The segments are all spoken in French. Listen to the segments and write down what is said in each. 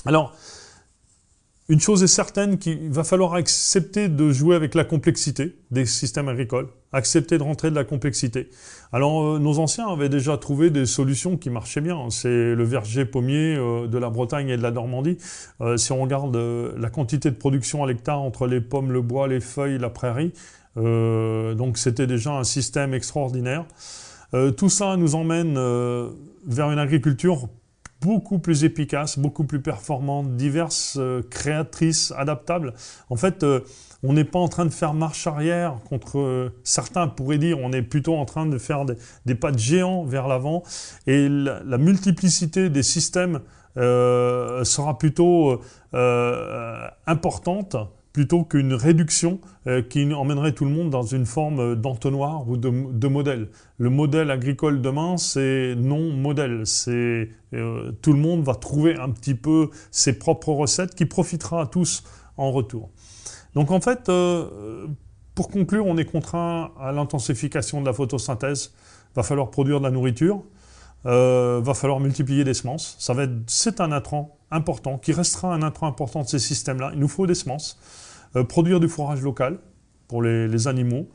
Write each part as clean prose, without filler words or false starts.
Alors, une chose est certaine, qu'il va falloir accepter de jouer avec la complexité des systèmes agricoles, accepter de rentrer de la complexité. Alors, nos anciens avaient déjà trouvé des solutions qui marchaient bien. C'est le verger pommier de la Bretagne et de la Normandie. Si on regarde la quantité de production à l'hectare entre les pommes, le bois, les feuilles, la prairie, donc c'était déjà un système extraordinaire. Tout ça nous emmène vers une agriculture beaucoup plus efficace, beaucoup plus performante, diverse, créatrice, adaptable. En fait, on n'est pas en train de faire marche arrière contre certains pourraient dire, on est plutôt en train de faire des pas de géant vers l'avant. Et la multiplicité des systèmes sera plutôt importante, plutôt qu'une réduction qui emmènerait tout le monde dans une forme d'entonnoir ou de modèle. Le modèle agricole demain, c'est non-modèle. Tout le monde va trouver un petit peu ses propres recettes qui profitera à tous en retour. Donc en fait, pour conclure, on est contraint à l'intensification de la photosynthèse. Il va falloir produire de la nourriture, va falloir multiplier des semences. C'est un intrant important, qui restera un intrant important de ces systèmes-là. Il nous faut des semences. Produire du fourrage local pour les animaux,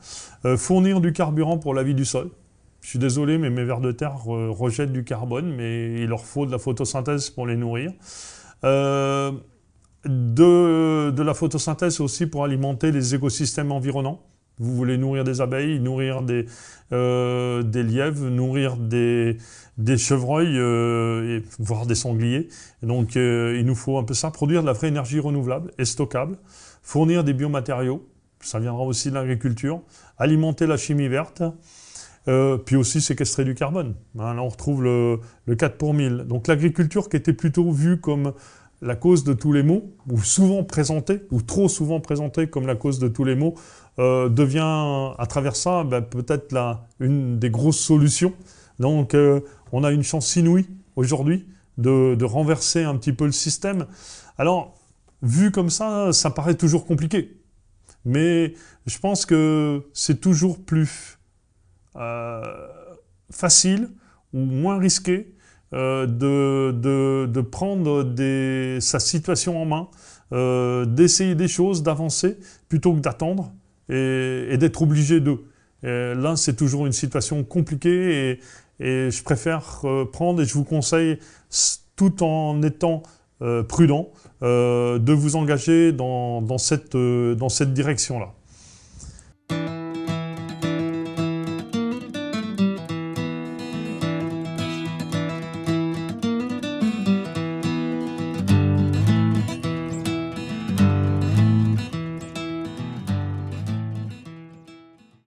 fournir du carburant pour la vie du sol. Je suis désolé, mais mes vers de terre rejettent du carbone, mais il leur faut de la photosynthèse pour les nourrir. De la photosynthèse aussi pour alimenter les écosystèmes environnants. Vous voulez nourrir des abeilles, nourrir des lièvres, nourrir des chevreuils, voire des sangliers. Et donc il nous faut un peu ça, produire de la vraie énergie renouvelable et stockable, fournir des biomatériaux, ça viendra aussi de l'agriculture, alimenter la chimie verte, puis aussi séquestrer du carbone. Là on retrouve le 4 pour 1000. Donc l'agriculture qui était plutôt vue comme la cause de tous les maux, ou souvent présentée, ou trop souvent présentée comme la cause de tous les maux, devient à travers ça peut-être une des grosses solutions. Donc on a une chance inouïe aujourd'hui de renverser un petit peu le système. Alors, vu comme ça paraît toujours compliqué. Mais je pense que c'est toujours plus facile ou moins risqué de prendre sa situation en main, d'essayer des choses, d'avancer, plutôt que d'attendre et d'être obligé d'eux. Là, c'est toujours une situation compliquée et je préfère prendre et je vous conseille, tout en étant prudent, de vous engager dans cette direction-là.